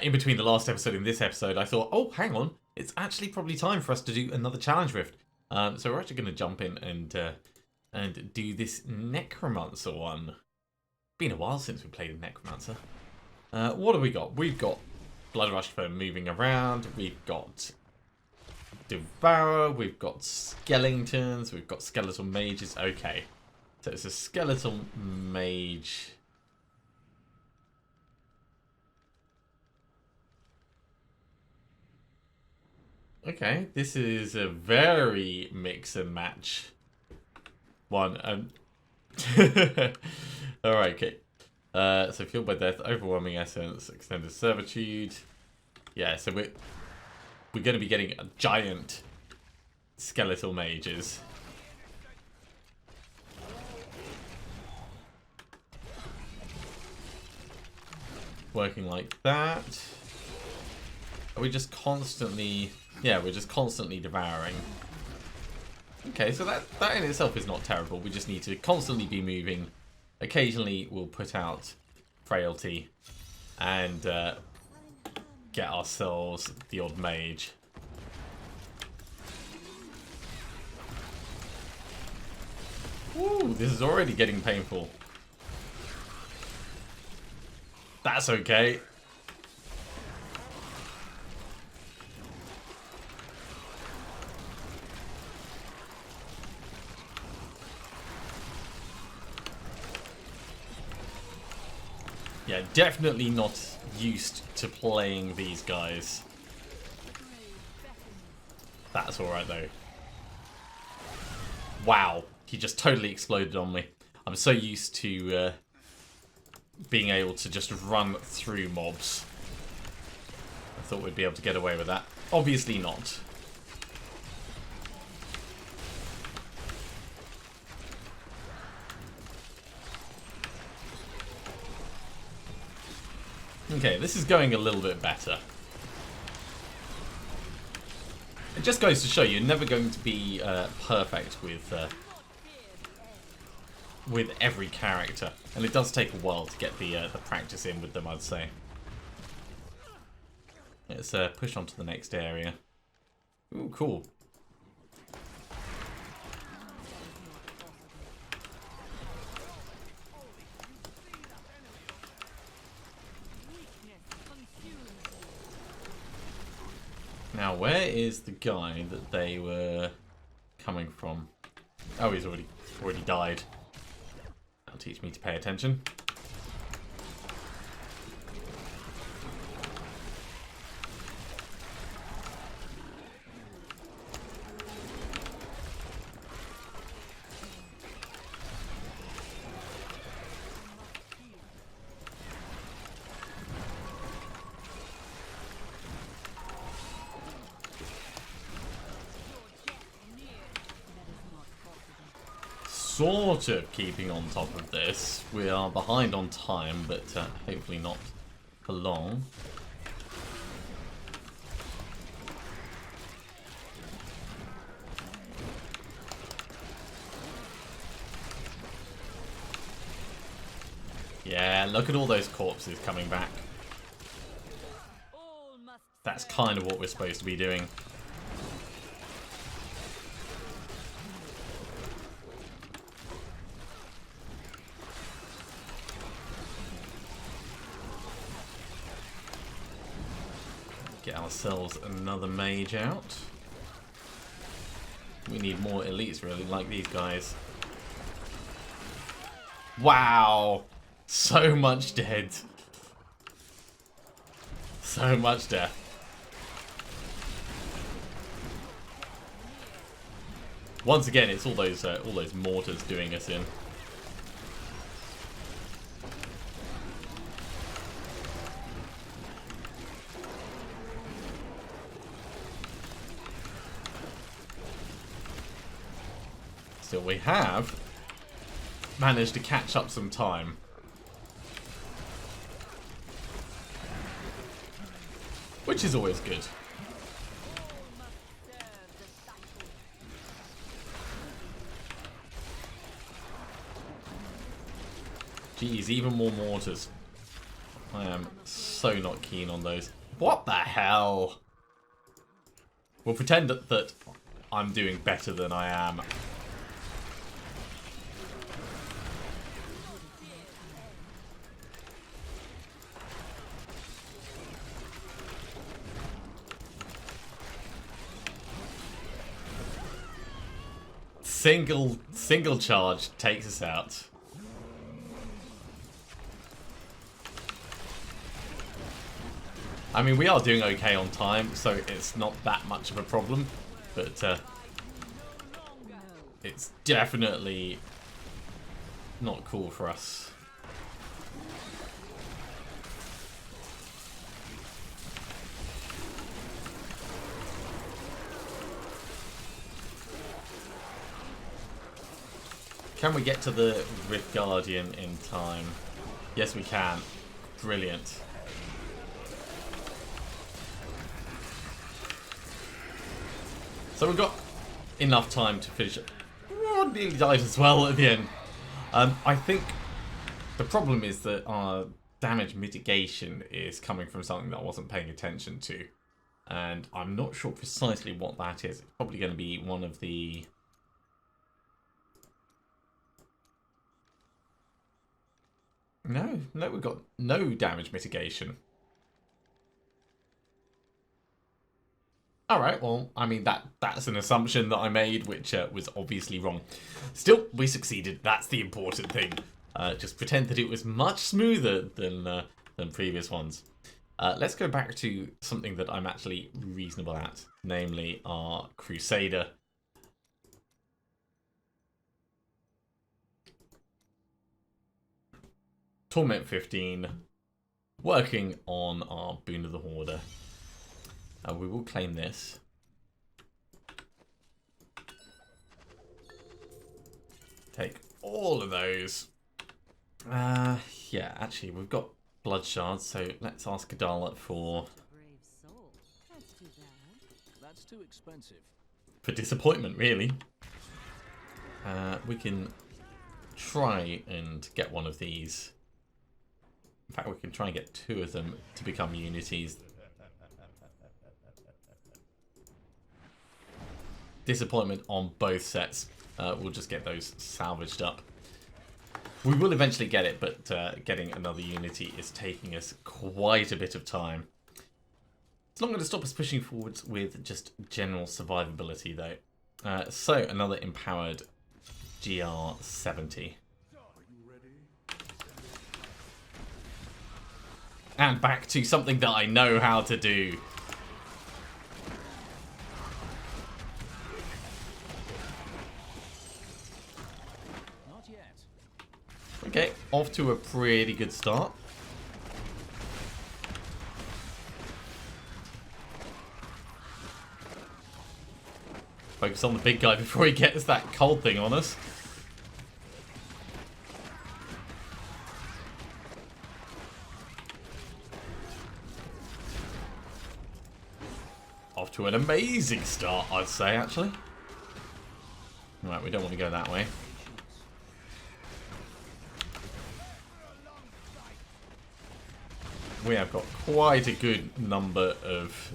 in between the last episode and this episode, I thought, oh, hang on, it's actually probably time for us to do another challenge rift. So we're actually going to jump in and do this Necromancer one. Been a while since we played a Necromancer. What have we got? We've got Blood Rush for moving around. We've got Devourer. We've got Skeletons. We've got Skeletal Mages. Okay. So it's a Skeletal Mage. Okay, this is a very mix and match one. Alright, okay. So Fueled by Death, Overwhelming Essence, Extended Servitude. Yeah, so we're going to be getting a giant skeletal mages. Working like that. Are we just constantly... Yeah, we're just constantly devouring. Okay, so that in itself is not terrible. We just need to constantly be moving. Occasionally we'll put out Frailty and get ourselves the odd mage. Woo, this is already getting painful. That's okay. Yeah, definitely not used to playing these guys. That's alright though. Wow, he just totally exploded on me. I'm so used to being able to just run through mobs. I thought we'd be able to get away with that. Obviously not. Okay, this is going a little bit better. It just goes to show you're never going to be perfect with every character, and it does take a while to get the practice in with them, I'd say. Let's push on to the next area. Ooh, cool. Now, where is the guy that they were coming from? Oh, he's already died. That'll teach me to pay attention. Sort of keeping on top of this. We are behind on time, but hopefully not for long. Yeah, look at all those corpses coming back. That's kind of what we're supposed to be doing. Get ourselves another mage out. We need more elites, really, like these guys. Wow! So much dead. So much death. Once again, it's all those mortars doing us in. Still, we have managed to catch up some time. Which is always good. Geez, even more mortars. I am so not keen on those. What the hell? We'll pretend that I'm doing better than I am. Single charge takes us out. I mean, we are doing okay on time, so it's not that much of a problem, but it's definitely not cool for us. Can we get to the Rift Guardian in time? Yes, we can. Brilliant. So we've got enough time to finish it. Oh, nearly died as well at the end. I think the problem is that our damage mitigation is coming from something that I wasn't paying attention to. And I'm not sure precisely what that is. It's probably going to be one of the... No, we've got no damage mitigation. Alright, well, I mean, that's an assumption that I made, which was obviously wrong. Still, we succeeded. That's the important thing. Just pretend that it was much smoother than previous ones. Let's go back to something that I'm actually reasonable at, namely our Crusader. Torment 15, working on our Boon of the Hoarder. We will claim this. Take all of those. Yeah, actually, we've got blood shards, so let's ask Adala for... That's too expensive. For disappointment, really. We can try and get one of these. In fact, we can try and get two of them to become unities. Disappointment on both sets. We'll just get those salvaged up. We will eventually get it, but getting another unity is taking us quite a bit of time. It's not going to stop us pushing forwards with just general survivability, though. So, another empowered GR70. And back to something that I know how to do. Not yet. Okay, off to a pretty good start. Focus on the big guy before he gets that cold thing on us. Off to an amazing start, I'd say, actually. Right, we don't want to go that way. We have got quite a good number of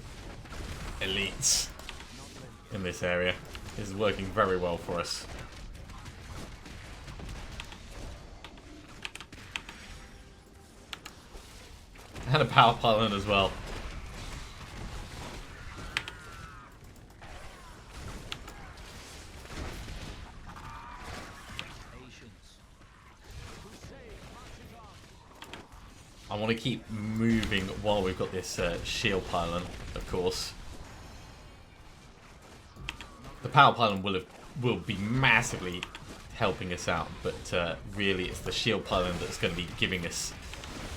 elites in this area. This is working very well for us. And a power pylon as well. I want to keep moving while we've got this shield pylon, of course. The power pylon will be massively helping us out, but really it's the shield pylon that's going to be giving us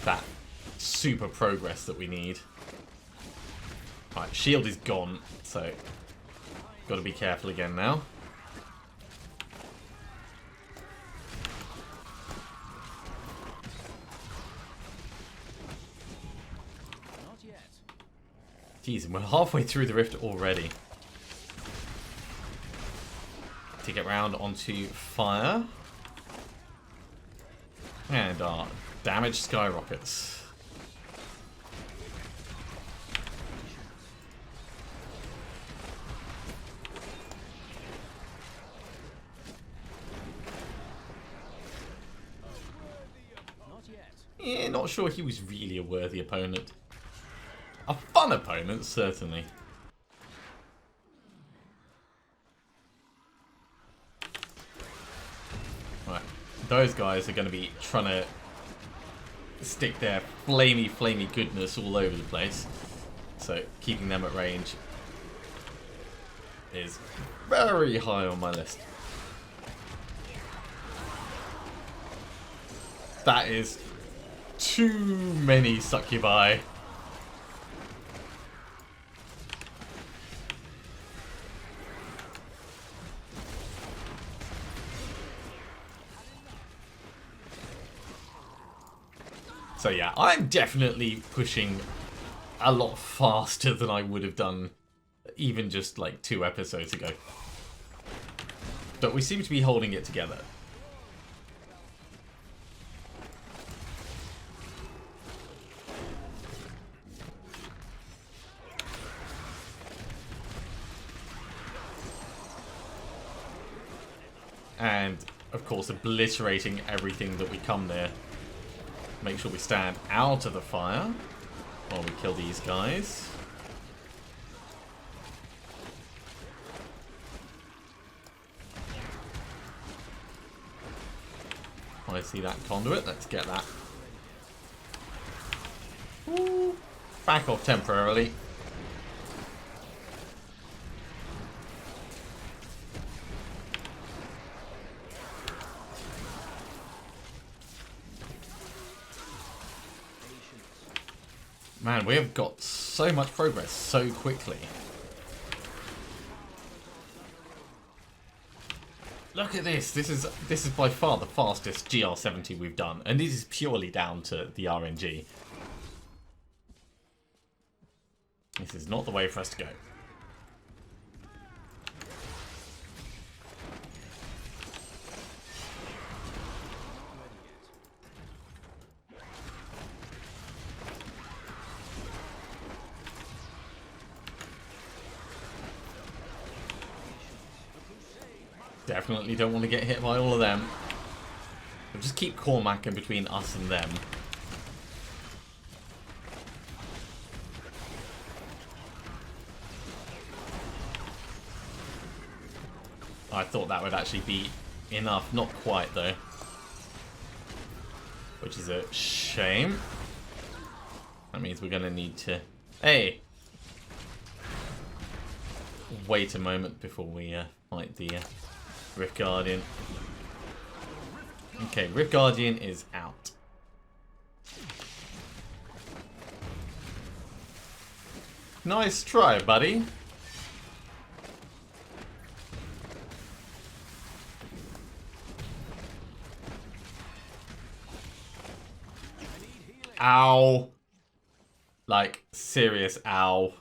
that super progress that we need. Right, shield is gone, so got to be careful again now. Jeez, and we're halfway through the rift already. To get round onto fire. And our damage skyrockets. not sure he was really a worthy opponent. A fun opponent, certainly. Right, those guys are going to be trying to stick their flamey goodness all over the place. So keeping them at range is very high on my list. That is too many succubi. So yeah, I'm definitely pushing a lot faster than I would have done even just like 2 episodes ago. But we seem to be holding it together. And, of course, obliterating everything that we come near. Make sure we stand out of the fire while we kill these guys. I see that conduit. Let's get that. Ooh. Back off temporarily. Man, we have got so much progress so quickly. Look at this. This is by far the fastest GR70 we've done, and this is purely down to the RNG. This is not the way for us to go. Definitely don't want to get hit by all of them. We'll just keep Cormac in between us and them. I thought that would actually be enough. Not quite, though. Which is a shame. That means we're going to need to... Hey! Wait a moment before we fight the... Rift Guardian. Okay, Rift Guardian is out. Nice try, buddy. Ow. Like, serious ow.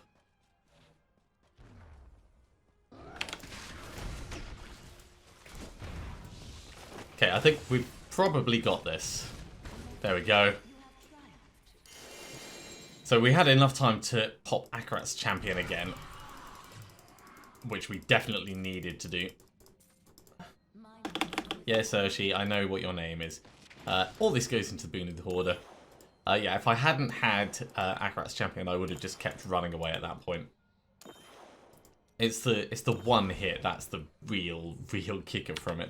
Okay, I think we've probably got this. There we go. So we had enough time to pop Akarat's champion again, which we definitely needed to do. Yes, Urshi, I know what your name is. All this goes into the Boon of the Hoarder. Yeah, if I hadn't had Akarat's champion, I would have just kept running away at that point. It's the one hit that's the real kicker from it.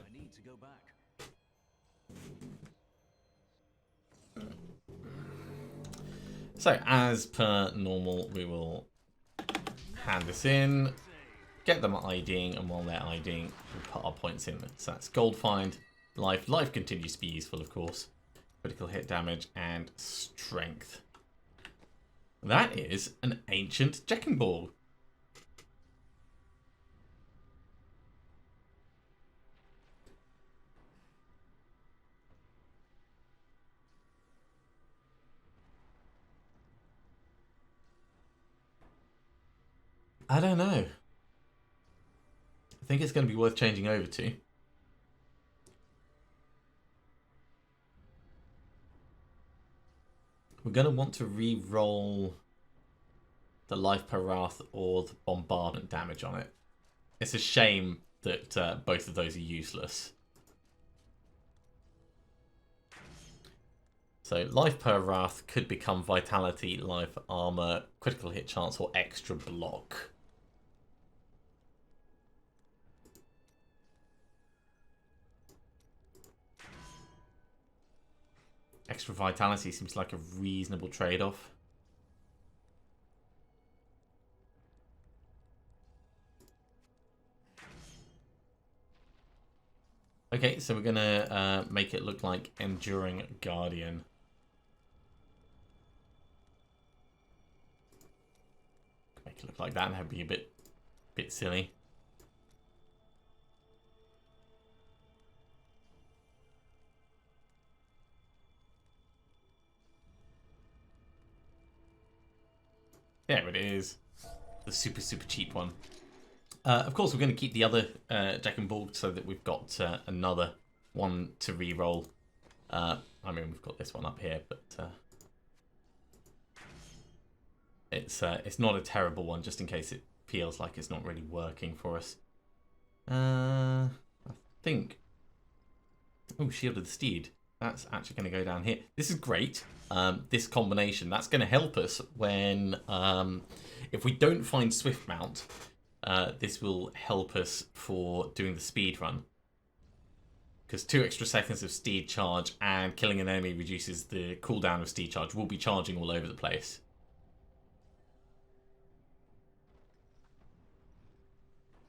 So, as per normal, we will hand this in, get them IDing, and while they're IDing, we'll put our points in. So that's gold find, life. Life continues to be useful, of course. Critical hit damage, and strength. That is an ancient Jecking Ball. I don't know. I think it's going to be worth changing over to. We're going to want to re-roll the life per wrath or the bombardment damage on it. It's a shame that both of those are useless. So life per wrath could become vitality, life, armor, critical hit chance, or extra block. Extra vitality seems like a reasonable trade-off. Okay, so we're gonna make it look like Enduring Guardian. Make it look like that, and that'd be a bit silly. There it is, the super cheap one. Of course, we're going to keep the other Jack and Ball so that we've got another one to re-roll. I mean, we've got this one up here, but it's not a terrible one, just in case it feels like it's not really working for us. I think... Oh, Shield of the Steed. That's actually going to go down here. This is great. This combination, that's going to help us when... if we don't find Swift Mount... this will help us for doing the speed run. Because 2 extra seconds of steed charge and killing an enemy reduces the cooldown of steed charge. We'll be charging all over the place.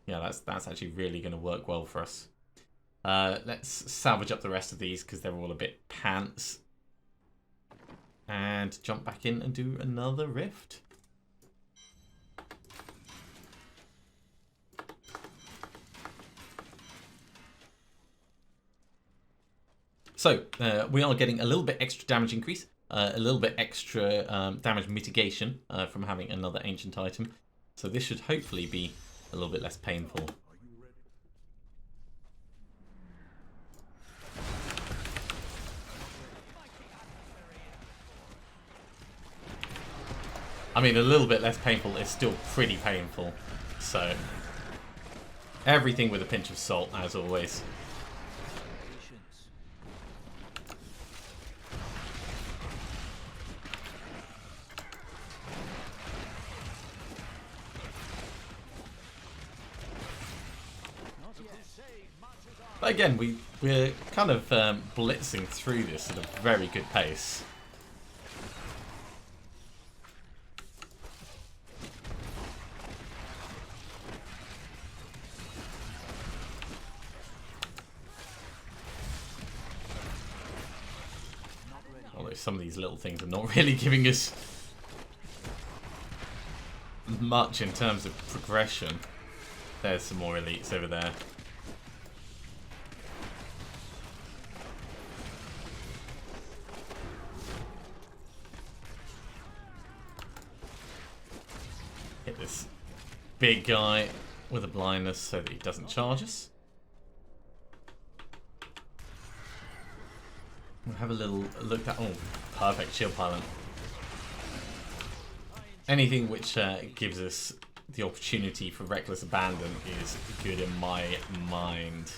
Yeah, that's actually really going to work well for us. Let's salvage up the rest of these because they're all a bit pants. And jump back in and do another rift. So, we are getting a little bit extra damage increase, a little bit extra damage mitigation from having another ancient item. So this should hopefully be a little bit less painful. I mean, a little bit less painful is still pretty painful. So, everything with a pinch of salt, as always. But again, we're kind of blitzing through this at a very good pace. Although some of these little things are not really giving us much in terms of progression. There's some more elites over there. Hit this big guy with a blindness so that he doesn't charge us. We'll have a little look at... Oh, perfect shield pylon. Anything which gives us the opportunity for reckless abandon is good in my mind.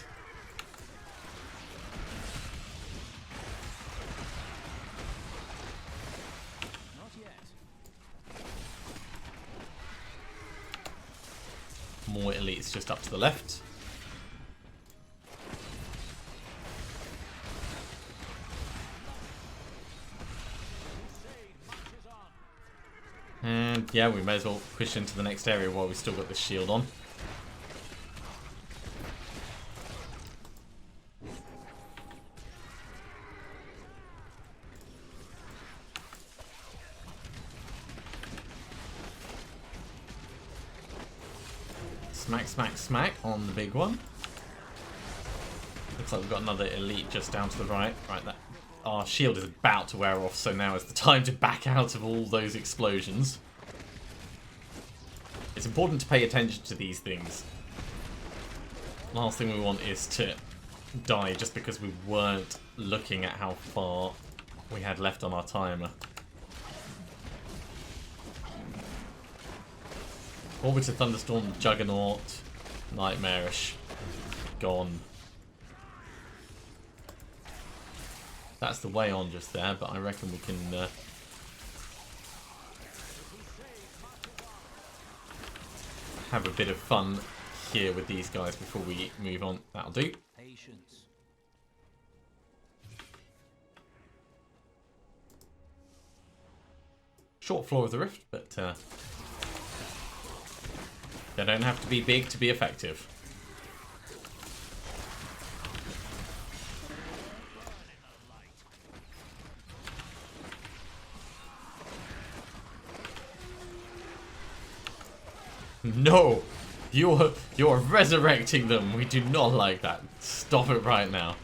More elites just up to the left. And yeah, we may as well push into the next area while we've still got this shield on. Smack, smack, smack on the big one. Looks like we've got another elite just down to the right. Right, that our shield is about to wear off, so now is the time to back out of all those explosions. It's important to pay attention to these things. Last thing we want is to die just because we weren't looking at how far we had left on our timer. Orbiter Thunderstorm, Juggernaut, Nightmarish, gone. That's the way on just there, but I reckon we can have a bit of fun here with these guys before we move on. That'll do. Patience. Short floor of the rift, but they don't have to be big to be effective. No! You're resurrecting them. We do not like that. Stop it right now.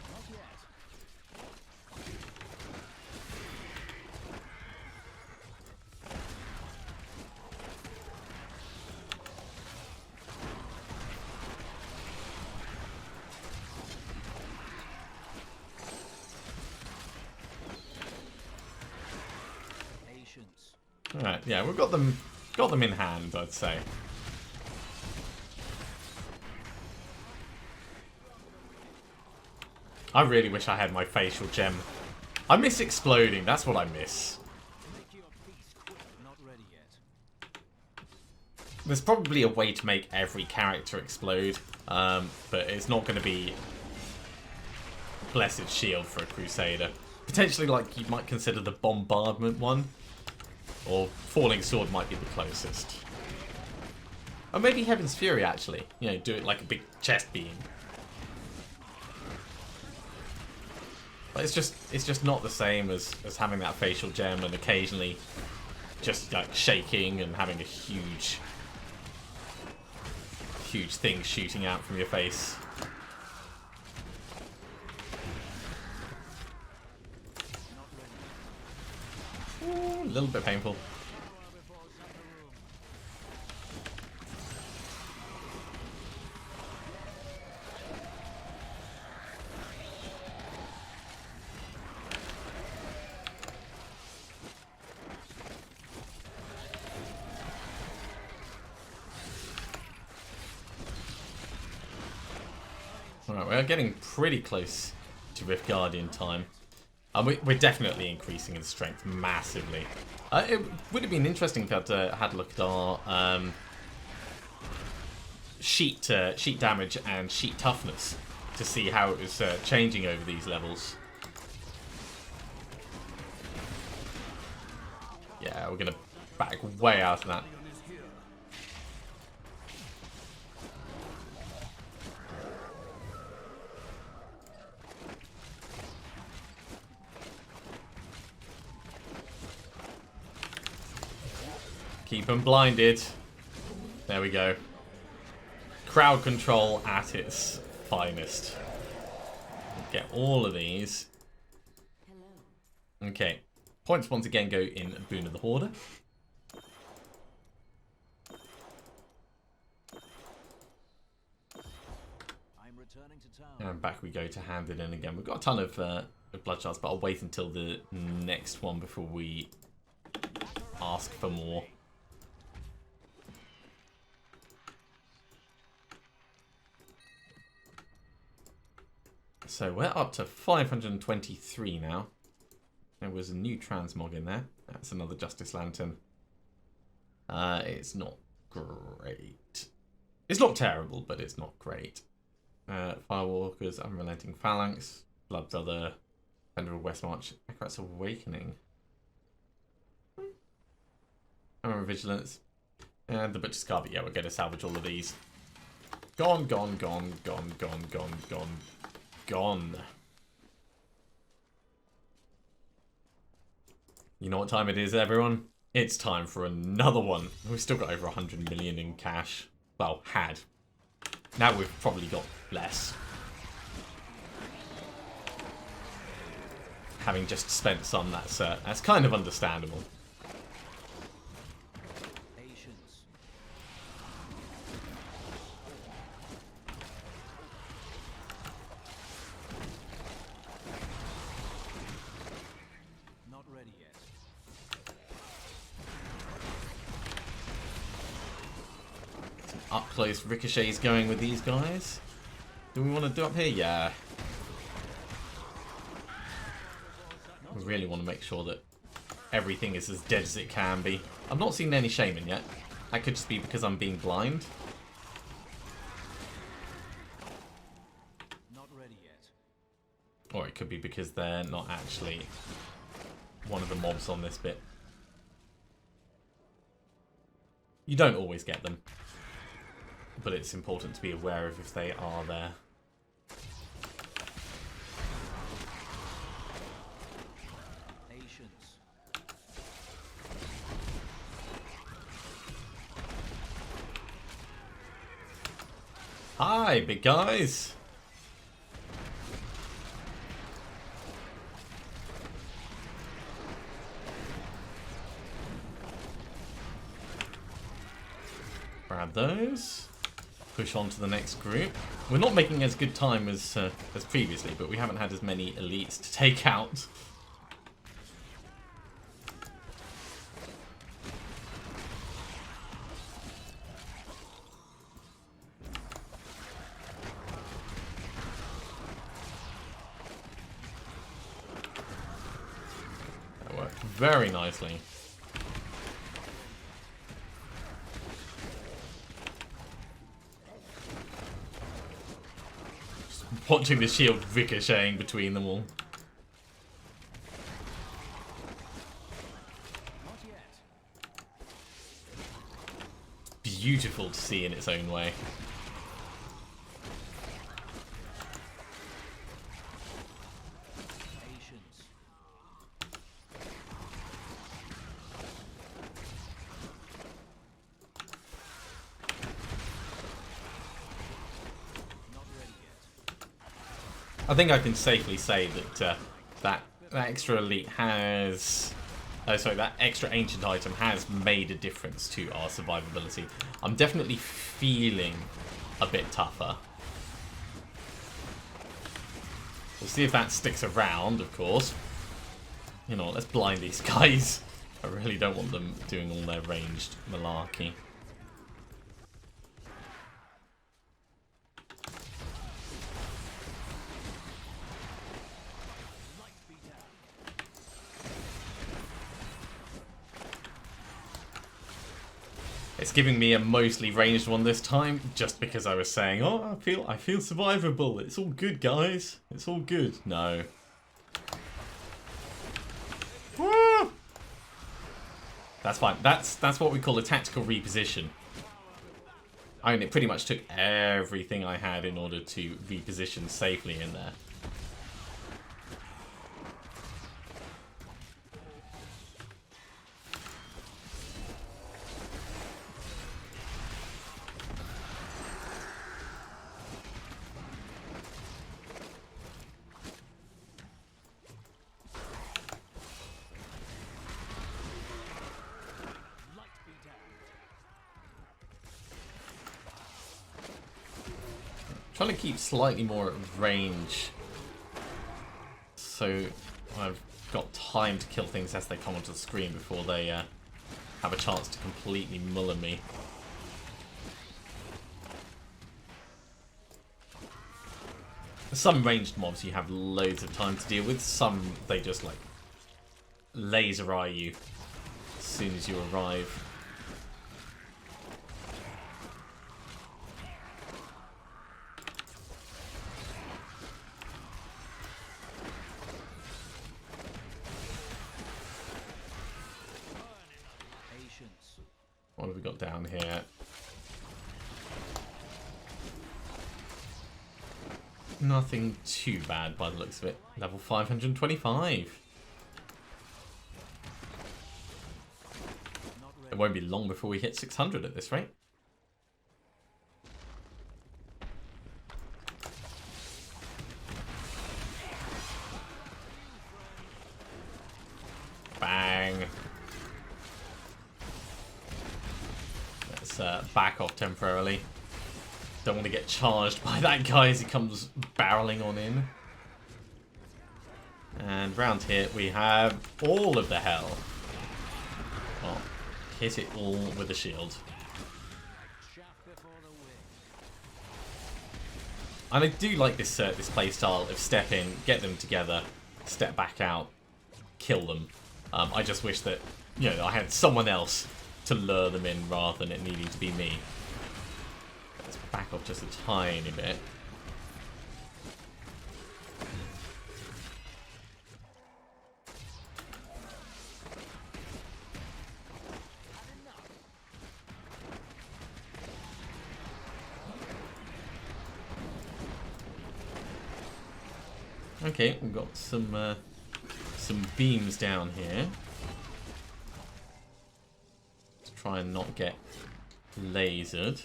Patience. Alright, yeah, we've got them in hand, I'd say. I really wish I had my facial gem. I miss exploding, that's what I miss. Make your peace quick. Not ready yet. There's probably a way to make every character explode, but it's not going to be Blessed Shield for a Crusader. Potentially, like, you might consider the Bombardment one, or Falling Sword might be the closest. Or maybe Heaven's Fury, actually. You know, do it like a big chest beam. But it's just not the same as having that facial gem and occasionally just like shaking and having a huge thing shooting out from your face. Ooh, a little bit painful. Alright, we're getting pretty close to Rift Guardian time. We're definitely increasing in strength massively. It would have been interesting if I'd had a look at our sheet damage and sheet toughness to see how it was changing over these levels. Yeah, we're going to back way out of that. Keep them blinded. There we go. Crowd control at its finest. Get all of these. Okay. Points once again go in Boon of the Hoarder. I'm returning to town. And back we go to hand it in again. We've got a ton of blood shards, but I'll wait until the next one before we ask for more. So we're up to 523 now. There was a new transmog in there. That's another Justice Lantern. It's not great. It's not terrible, but it's not great. Firewalkers, Unrelenting Phalanx, Bloodbrother, Venerable Westmarch, Akrat's Awakening. Hammer of Vigilance. And the Butcher's Carpet. Yeah, we're going to salvage all of these. Gone, gone, gone, gone, gone, gone, gone. Gone. You know what time it is, everyone? It's time for another one. We've still got over 100 million in cash. Well, had. Now we've probably got less. Having just spent some, that's kind of understandable. Patience. Not ready yet. Up close ricochets going with these guys. Do we want to do up here? Yeah. really want to make sure that everything is as dead as it can be. I've not seen any shaman yet. That could just be because I'm being blind. Not ready yet. Or it could be because they're not actually one of the mobs on this bit. You don't always get them, but it's important to be aware of if they are there. Patience. Hi, big guys! Grab those. Push on to the next group. We're not making as good time as previously, but we haven't had as many elites to take out. That worked very nicely. Watching the shield ricocheting between them all. Not yet. Beautiful to see in its own way. Patience. Not ready yet. I think I can safely say that that extra elite has... Oh, sorry, that extra ancient item has made a difference to our survivability. I'm definitely feeling a bit tougher. We'll see if that sticks around, of course. You know, let's blind these guys. I really don't want them doing all their ranged malarkey. It's giving me a mostly ranged one this time, just because I was saying, "Oh, I feel survivable. It's all good, guys. It's all good." No. Woo! That's fine. That's what we call a tactical reposition. I mean, it pretty much took everything I had in order to reposition safely in there. Trying to keep slightly more range, so I've got time to kill things as they come onto the screen before they have a chance to completely muller me. Some ranged mobs you have loads of time to deal with, some they just like laser eye you as soon as you arrive. What have we got down here? Nothing too bad by the looks of it. Level 525. It won't be long before we hit 600 at this rate. Bang. Let's back off temporarily. Don't want to get charged by that guy as he comes barreling on in. And round here we have all of the hell. Well, hit it all with a shield. And I do like this this play style of step in, get them together, step back out. kill them. I just wish that, you know, I had someone else to lure them in rather than it needing to be me. Let's back off just a tiny bit. Okay, we've got some beams down here. Let's try and not get lasered.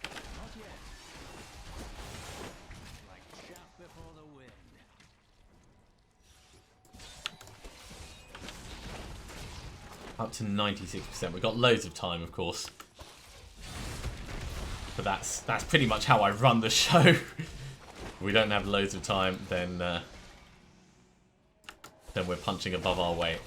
Not yet. Like chaff before the wind. Up to 96%. We've got loads of time, of course. But that's pretty much how I run the show. If we don't have loads of time, then we're punching above our weight.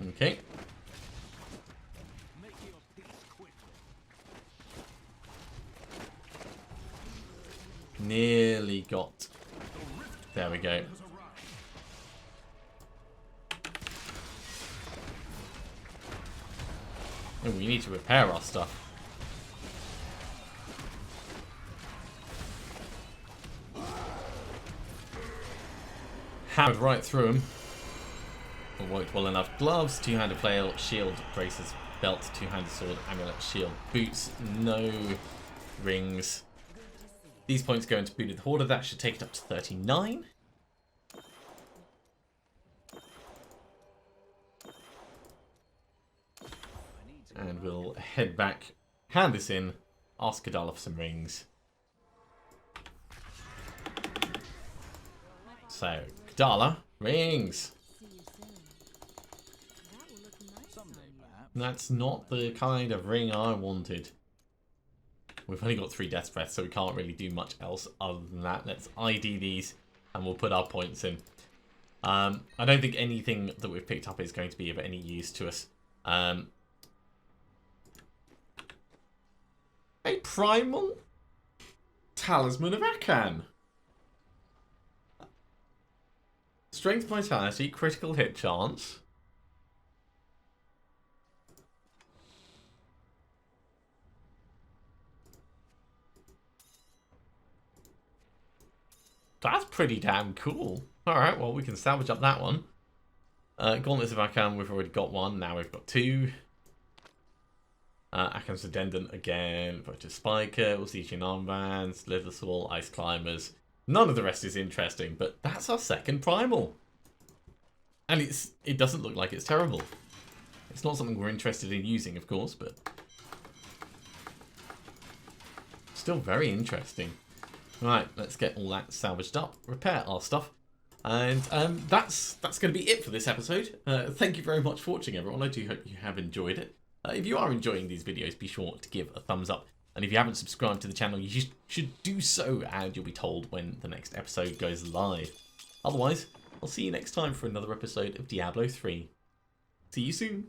Okay. Make your peace quickly. Nearly got. There we go. Oh, we need to repair our stuff. Hammered right through him. It worked well enough. Gloves, two-handed flail, shield, braces, belt, two-handed sword, amulet, shield, boots, no rings. These points go into Booted Hoarder. That should take it up to 39. And we'll head back, hand this in, ask Kadala for some rings. So, Kadala, rings. Someday, perhaps. That's not the kind of ring I wanted. We've only got 3 Death Breaths, so we can't really do much else other than that. Let's ID these, and we'll put our points in. I don't think anything that we've picked up is going to be of any use to us. A primal talisman of Akan. Strength, vitality, critical hit chance. That's pretty damn cool. Alright, well, we can salvage up that one. Gauntlets of Akan, we've already got one. Now we've got 2. Akan's Addendant again. Votive Spiker, Ulcetian Armbands, Little Soul, Ice Climbers. None of the rest is interesting, but that's our second primal. And it doesn't look like it's terrible. It's not something we're interested in using, of course, but still very interesting. Right, let's get all that salvaged up, repair our stuff, and that's going to be it for this episode. Thank you very much for watching, everyone. I do hope you have enjoyed it. If you are enjoying these videos, be sure to give a thumbs up. And if you haven't subscribed to the channel, you should do so, and you'll be told when the next episode goes live. Otherwise, I'll see you next time for another episode of Diablo 3. See you soon.